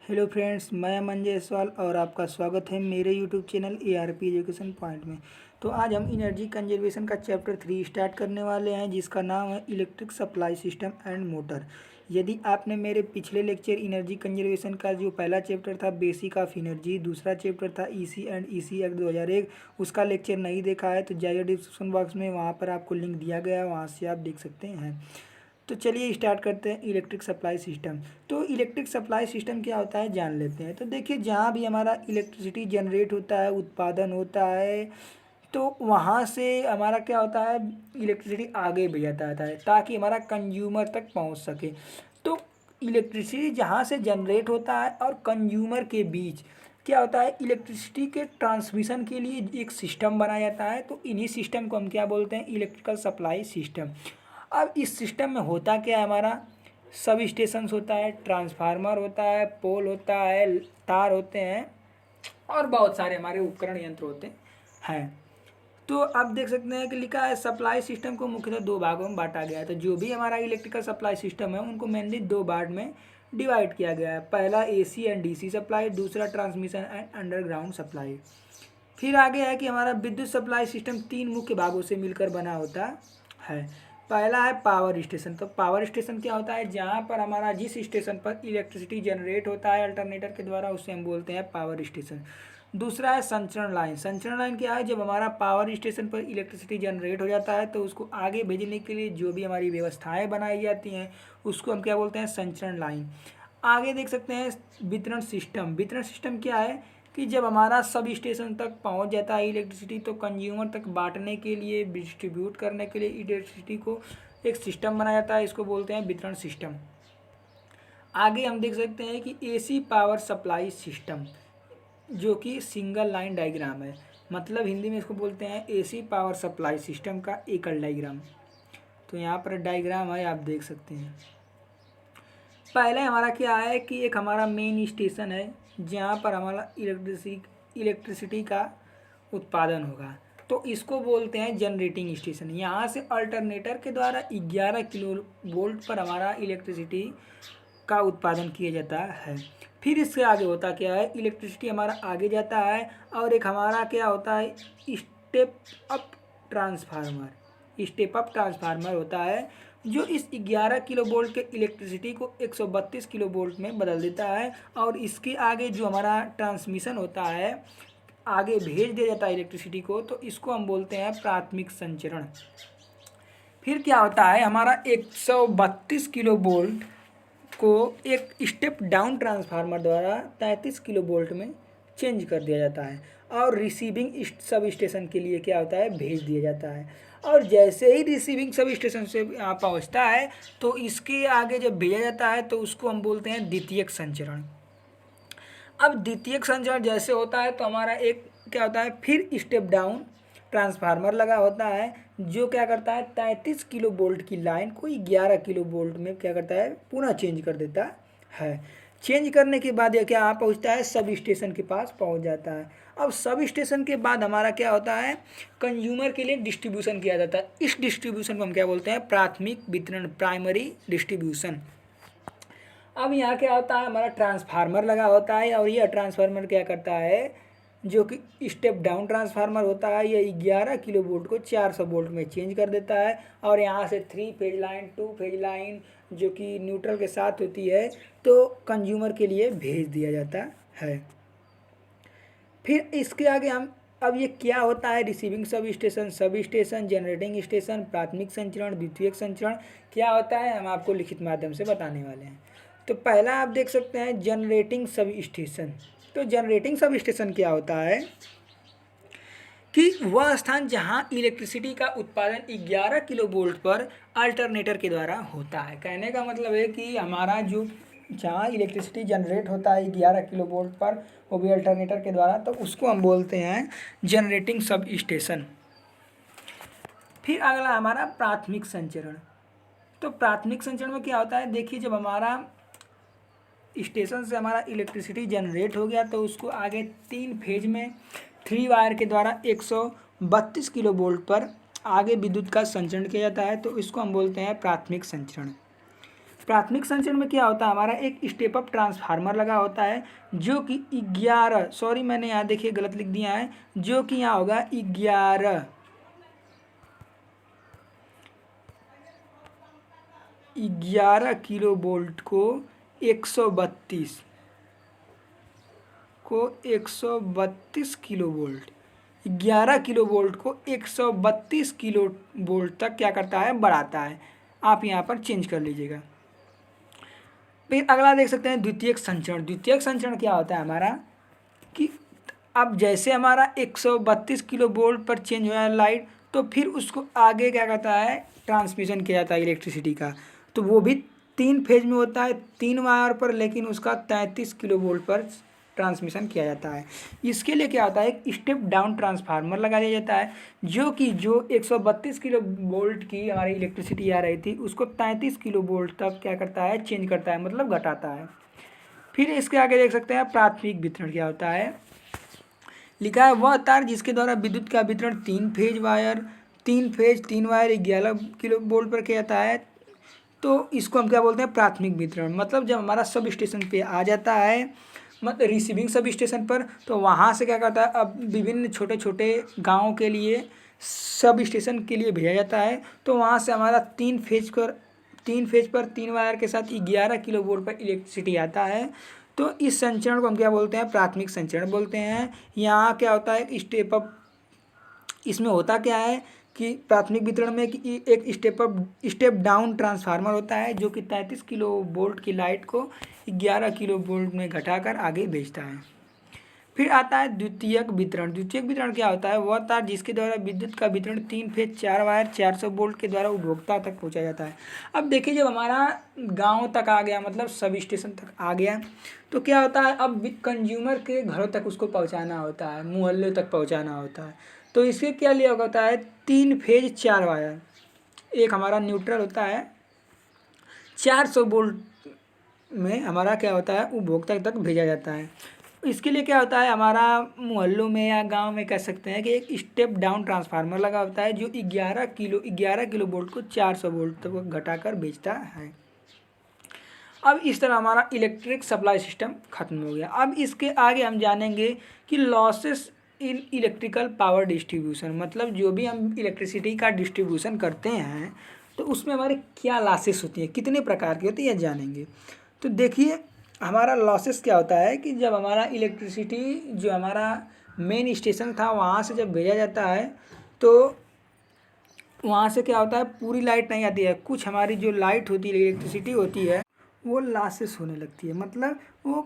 Hello friends, मैं अमन जायसवाल और आपका स्वागत है मेरे YouTube channel ARP education point में। तो आज हम एनर्जी कंजर्वेशन का चैप्टर 3 स्टार्ट करने वाले हैं, जिसका नाम है electric supply system and motor. यदि आपने मेरे पिछले लेक्चर एनर्जी कंजर्वेशन का जो पहला चैप्टर था बेसिक ऑफ एनर्जी, दूसरा चैप्टर था EC एंड EC एक्ट 2001, उसका लेक्चर नहीं देखा है तो जाइए डिस्क्रिप्शन बॉक्स में, वहाँ पर आपको लिंक दिया गया है, वहाँ से आप देख सकते हैं। तो चलिए स्टार्ट करते हैं इलेक्ट्रिक सप्लाई सिस्टम। तो इलेक्ट्रिक सप्लाई सिस्टम क्या होता है जान लेते हैं। तो देखिए, जहाँ भी हमारा इलेक्ट्रिसिटी जनरेट होता है, उत्पादन होता है, तो वहाँ से हमारा क्या होता है, इलेक्ट्रिसिटी आगे भेजा जाता है ताकि हमारा कंज्यूमर तक पहुँच सके। तो इलेक्ट्रिसिटी जहाँ से जनरेट होता है और कंज्यूमर के बीच क्या होता है, इलेक्ट्रिसिटी के ट्रांसमिशन के लिए एक सिस्टम बनाया जाता है। तो इन्हीं सिस्टम को हम क्या बोलते हैं, इलेक्ट्रिकल सप्लाई सिस्टम। अब इस सिस्टम में होता क्या है, हमारा सब स्टेशंस होता है, ट्रांसफार्मर होता है, पोल होता है, तार होते हैं और बहुत सारे हमारे उपकरण यंत्र होते हैं। तो आप देख सकते हैं कि लिखा है सप्लाई सिस्टम को मुख्यतः दो भागों में बांटा गया है। तो जो भी हमारा इलेक्ट्रिकल सप्लाई सिस्टम है उनको मेनली दो पार्ट में डिवाइड किया गया है। पहला AC एंड DC सप्लाई, दूसरा ट्रांसमिशन एंड अंडरग्राउंड सप्लाई। फिर आगे है कि हमारा विद्युत सप्लाई सिस्टम तीन मुख्य भागों से मिलकर बना होता है। पहला है पावर स्टेशन। तो पावर स्टेशन क्या होता है, जहाँ पर हमारा जिस स्टेशन पर इलेक्ट्रिसिटी जनरेट होता है अल्टरनेटर के द्वारा, उसे हम बोलते हैं पावर स्टेशन। दूसरा है संचरण लाइन। संचरण लाइन क्या है, जब हमारा पावर स्टेशन पर इलेक्ट्रिसिटी जनरेट हो जाता है तो उसको आगे भेजने के लिए जो भी हमारी व्यवस्थाएं बनाई जाती हैं उसको हम क्या बोलते हैं, संचरण लाइन। आगे देख सकते हैं वितरण सिस्टम। वितरण सिस्टम क्या है कि जब हमारा सब स्टेशन तक पहुंच जाता है इलेक्ट्रिसिटी, तो कंज्यूमर तक बांटने के लिए, डिस्ट्रीब्यूट करने के लिए इलेक्ट्रिसिटी को एक सिस्टम बनाया जाता है, इसको बोलते हैं वितरण सिस्टम। आगे हम देख सकते हैं कि AC पावर सप्लाई सिस्टम, जो कि सिंगल लाइन डायग्राम है। मतलब हिंदी में इसको बोलते हैं AC पावर सप्लाई सिस्टम का एकल डायग्राम। तो यहाँ पर डायग्राम है, आप देख सकते हैं। पहले हमारा क्या है कि एक हमारा मेन स्टेशन है जहाँ पर हमारा इलेक्ट्रिसिटी का उत्पादन होगा, तो इसको बोलते हैं जनरेटिंग स्टेशन। यहाँ से अल्टरनेटर के द्वारा 11 किलो वोल्ट पर हमारा इलेक्ट्रिसिटी का उत्पादन किया जाता है। फिर इससे आगे होता क्या है, इलेक्ट्रिसिटी हमारा आगे जाता है और एक हमारा क्या होता है, step up transformer. Step up transformer होता है जो इस 11 किलो वोल्ट के इलेक्ट्रिसिटी को 132 किलो वोल्ट में बदल देता है। और इसके आगे जो हमारा ट्रांसमिशन होता है, आगे भेज दिया जाता है इलेक्ट्रिसिटी को, तो इसको हम बोलते हैं प्राथमिक संचरण। फिर क्या होता है, हमारा 132 किलो वोल्ट को एक स्टेप डाउन ट्रांसफार्मर द्वारा 33 किलो वोल्ट में चेंज कर दिया जाता है और रिसीविंग सब स्टेशन के लिए क्या होता है, भेज दिया जाता है। और जैसे ही रिसीविंग सब स्टेशन से यहाँ पहुँचता है तो इसके आगे जब भेजा जाता है तो उसको हम बोलते हैं द्वितीयक संचरण। अब द्वितीयक संचरण जैसे होता है तो हमारा एक क्या होता है, फिर स्टेप डाउन ट्रांसफार्मर लगा होता है जो क्या करता है, 33 किलो वोल्ट की लाइन को 11 किलो वोल्ट में क्या करता है, पुनः चेंज कर देता है। चेंज करने के बाद यह क्या पहुंचता है, सब स्टेशन के पास पहुंच जाता है। अब सब स्टेशन के बाद हमारा क्या होता है, कंज्यूमर के लिए डिस्ट्रीब्यूशन किया जाता है। इस डिस्ट्रीब्यूशन को हम क्या बोलते हैं, प्राथमिक वितरण, प्राइमरी डिस्ट्रीब्यूशन। अब यहाँ क्या होता है, हमारा ट्रांसफार्मर लगा होता है और यह ट्रांसफार्मर क्या करता है, जो कि स्टेप डाउन ट्रांसफार्मर होता है, ये 11 किलो वोल्ट को 400 वोल्ट में चेंज कर देता है। और यहाँ से 3 फेज लाइन, 2 फेज लाइन जो कि न्यूट्रल के साथ होती है, तो कंज्यूमर के लिए भेज दिया जाता है। फिर इसके आगे हम, अब ये क्या होता है, receiving sub station, generating station, प्राथमिक संचरण, द्वितीयक संचरण क्या होता है, हम आपको लिखित माध्यम से बताने वाले हैं। तो पहला आप देख सकते हैं जनरेटिंग सब स्टेशन। तो जनरेटिंग सब स्टेशन क्या होता है कि वह स्थान जहां इलेक्ट्रिसिटी का उत्पादन 11 किलो वोल्ट पर अल्टरनेटर के द्वारा होता है। कहने का मतलब है कि हमारा जो जहाँ इलेक्ट्रिसिटी जनरेट होता है 11 किलो वोल्ट पर, वो भी अल्टरनेटर के द्वारा, तो उसको हम बोलते हैं जनरेटिंग सब स्टेशन। फिर अगला हमारा प्राथमिक संचरण। तो प्राथमिक संचरण में क्या होता है, देखिए जब हमारा स्टेशन से हमारा इलेक्ट्रिसिटी जनरेट हो गया तो उसको आगे 3 फेज में 3 वायर के द्वारा 132 किलो वोल्ट पर आगे विद्युत का संचरण किया जाता है, तो इसको हम बोलते हैं प्राथमिक संचरण। प्राथमिक संचरण में क्या होता है, हमारा एक स्टेप अप ट्रांसफार्मर लगा होता है जो कि 11, सॉरी मैंने यहाँ देखिए गलत लिख दिया है, जो कि यहाँ होगा 11 किलो वोल्ट को 132 किलो वोल्ट, 11 किलो वोल्ट को 132 किलो वोल्ट तक क्या करता है, बढ़ाता है। आप यहाँ पर चेंज कर लीजिएगा। फिर अगला देख सकते हैं द्वितीयक संचरण। द्वितीयक संचरण क्या होता है हमारा कि अब जैसे हमारा 132 किलो वोल्ट पर चेंज हुआ है लाइट, तो फिर उसको आगे क्या करता है, ट्रांसमिशन किया जाता है इलेक्ट्रिसिटी का। तो वो भी 3 फेज में होता है, 3 वायर पर, लेकिन उसका 33 किलो वोल्ट पर ट्रांसमिशन किया जाता है। इसके लिए क्या होता है, एक स्टेप डाउन ट्रांसफार्मर लगा दिया जाता है जो 132 किलो वोल्ट की हमारी इलेक्ट्रिसिटी आ रही थी उसको 33 किलो वोल्ट तक क्या करता है, चेंज करता है, मतलब घटाता है। फिर इसके आगे देख सकते हैं प्राथमिक वितरण क्या होता है। लिखा है वह तार जिसके द्वारा विद्युत का वितरण 3 फेज 3 वायर 11 किलो वोल्ट पर किया जाता है, तो इसको हम क्या बोलते हैं, प्राथमिक वितरण। मतलब जब हमारा सब स्टेशन पे आ जाता है, मतलब रिसीविंग सब स्टेशन पर, तो वहाँ से क्या करता है, अब विभिन्न छोटे छोटे गाँव के लिए सब स्टेशन के लिए भेजा जाता है। तो वहाँ से हमारा 3 फेज पर 3 वायर के साथ 11 किलो वोल्ट पर इलेक्ट्रिसिटी आता है। तो इस संचरण को हम क्या बोलते हैं, प्राथमिक संचरण बोलते हैं। यहाँ क्या होता है, स्टेप अप, इसमें होता क्या है कि प्राथमिक वितरण में कि एक स्टेप डाउन ट्रांसफार्मर होता है जो कि 33 किलो वोल्ट की लाइट को 11 किलो वोल्ट में घटाकर आगे भेजता है। फिर आता है द्वितीयक वितरण। द्वितीयक वितरण क्या होता है, वह तार जिसके द्वारा विद्युत का वितरण 3 फेज 4 वायर 400 वोल्ट के द्वारा उपभोक्ता तक पहुंचाया जाता है। अब देखिए जब हमारा गांव तक आ गया, मतलब सब स्टेशन तक आ गया, तो क्या होता है, अब कंज्यूमर के घरों तक उसको पहुंचाना होता है, मोहल्ले तक पहुंचाना होता है। तो इसके क्या लिया होता है, 3 फेज 4 वायर, एक हमारा न्यूट्रल होता है, 400 वोल्ट में हमारा क्या होता है, उपभोक्ता तक भेजा जाता है। इसके लिए क्या होता है, हमारा मोहल्लों में या गांव में कह सकते हैं कि एक स्टेप डाउन ट्रांसफार्मर लगा होता है जो 11 किलो वोल्ट को 400 वोल्ट तक घटाकर भेजता है। अब इस तरह हमारा इलेक्ट्रिक सप्लाई सिस्टम खत्म हो गया। अब इसके आगे हम जानेंगे कि losses in electrical power distribution, मतलब जो भी हम इलेक्ट्रिसिटी का डिस्ट्रीब्यूशन करते हैं तो उसमें हमारे क्या लॉसेस होती हैं, कितने प्रकार की होती है, जानेंगे। तो देखिए हमारा लॉसेस क्या होता है कि जब हमारा इलेक्ट्रिसिटी जो हमारा मेन स्टेशन था वहाँ से जब भेजा जाता है तो वहाँ से क्या होता है, पूरी लाइट नहीं आती है, कुछ हमारी जो लाइट होती है, इलेक्ट्रिसिटी होती है, वो लॉसेस होने लगती है, मतलब वो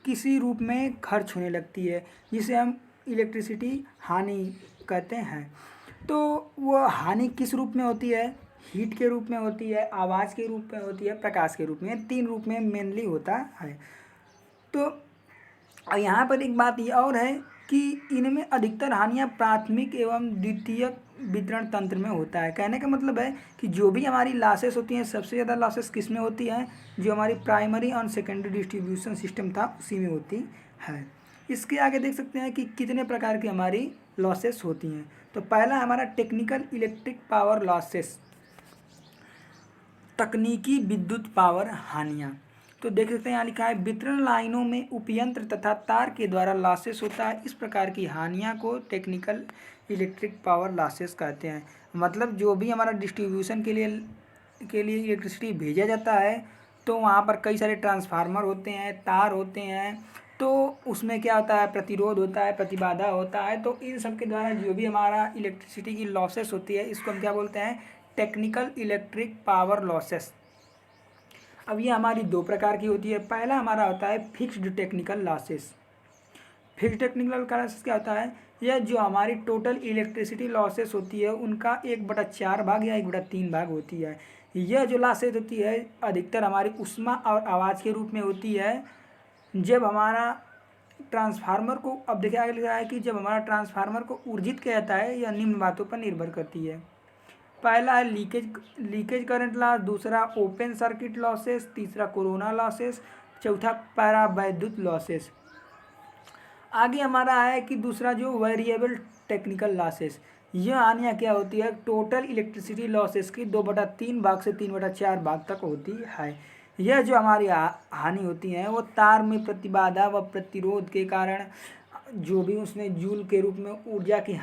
किसी रूप में खर्च होने लगती है, जिसे हम इलेक्ट्रिसिटी हानि कहते हैं। तो वो हानि किस रूप में होती है, हीट के रूप में होती है, आवाज़ के रूप में होती है, प्रकाश के रूप में, 3 रूप में मेनली होता है। तो यहाँ पर एक बात ये और है कि इनमें अधिकतर हानियाँ प्राथमिक एवं द्वितीयक वितरण तंत्र में होता है। कहने का मतलब है कि जो भी हमारी लॉसेस होती हैं, सबसे ज़्यादा लॉसेस किस में होती हैं, जो हमारी प्राइमरी और सेकेंडरी डिस्ट्रीब्यूशन सिस्टम था उसी में होती है। इसके आगे देख सकते हैं कि कितने प्रकार की हमारी लॉसेस होती हैं। तो पहला हमारा टेक्निकल इलेक्ट्रिक पावर लॉसेस, तकनीकी विद्युत पावर हानियाँ। तो देख सकते हैं यहाँ लिखा है वितरण लाइनों में उपयंत्र तथा तार के द्वारा लॉसेस होता है। इस प्रकार की हानियाँ को टेक्निकल इलेक्ट्रिक पावर लॉसेस कहते हैं। मतलब जो भी हमारा डिस्ट्रीब्यूशन के लिए इलेक्ट्रिसिटी भेजा जाता है तो वहाँ पर कई सारे ट्रांसफार्मर होते हैं, तार होते हैं, तो उसमें क्या होता है, प्रतिरोध होता है, प्रतिबाधा होता है। तो इन सब के द्वारा जो भी हमारा इलेक्ट्रिसिटी की लॉसेस होती है इसको हम क्या बोलते हैं, टेक्निकल इलेक्ट्रिक पावर लॉसेस। अब ये हमारी 2 प्रकार की होती है। पहला हमारा होता है fixed technical losses. Fixed technical losses क्या होता है, यह जो हमारी टोटल इलेक्ट्रिसिटी लॉसेस होती है उनका 1/4 भाग या 1/3 भाग होती है। यह जो लॉसेस होती है अधिकतर हमारी ऊष्मा और आवाज़ के रूप में होती है। जब हमारा ट्रांसफार्मर को, अब देखिए आगे लिखा है कि जब हमारा ट्रांसफार्मर को ऊर्जित किया जाता है, यह निम्न बातों पर निर्भर करती है। पहला है लीकेज करंट लॉस, दूसरा ओपन सर्किट लॉसेस, तीसरा कोरोना लॉसेस, चौथा परावैद्युत लॉसेस। आगे हमारा है कि दूसरा जो वेरिएबल टेक्निकल लॉसेस, यह हानियाँ क्या होती है, टोटल इलेक्ट्रिसिटी लॉसेस की 2/3 भाग से 3/4 भाग तक होती है। यह जो हमारी हानि होती है वो तार में प्रतिबाधा व प्रतिरोध के कारण जो भी उसमें जूल के रूप में ऊर्जा की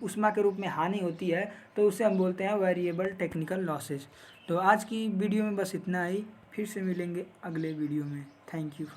उष्मा के रूप में हानि होती है, तो उसे हम बोलते हैं वेरिएबल टेक्निकल लॉसेस। तो आज की वीडियो में बस इतना ही, फिर से मिलेंगे अगले वीडियो में। Thank you.